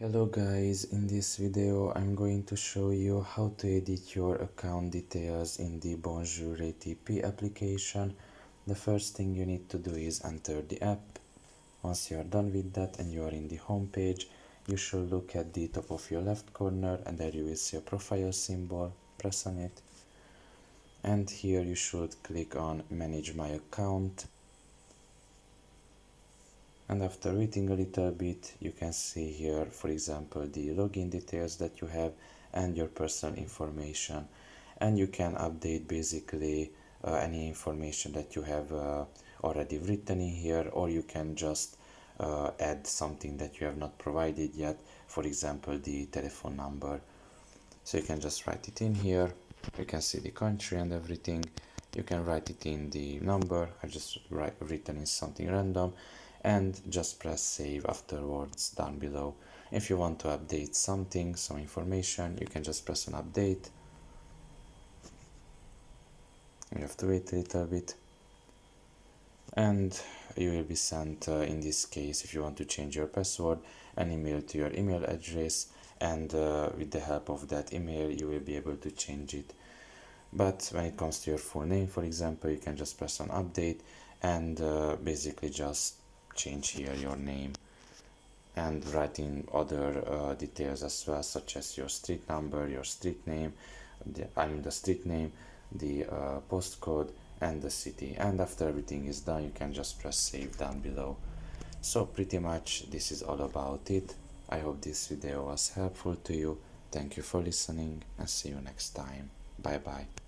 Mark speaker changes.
Speaker 1: Hello guys, in this video I'm going to show you how to edit your account details in the Bonjour RATP application. The first thing you need to do is enter the app. Once you are done with that and you are in the home page, you should look at the top of your left corner and there you will see a profile symbol. Press on it. And here you should click on Manage My Account. And after waiting a little bit, you can see here, for example, the login details that you have and your personal information. And you can update basically any information that you have already written in here, or you can just add something that you have not provided yet, for example, the telephone number. So you can just write it in here. You can see the country and everything. You can write it in the number. I just written in something random, and just press save afterwards down below. If you want to update something, some information, you can just press on update. You have to wait a little bit, and you will be sent, in this case, if you want to change your password, an email to your email address, and with the help of that email you will be able to change it. But when it comes to your full name, for example, you can just press on update and basically just change here your name and write in other details as well, such as your street number, your street name, the street name, the postcode and the city. And after everything is done, you can just press save down below. So pretty much this is all about it. I hope this video was helpful to you. Thank you for listening and see you next time. Bye bye.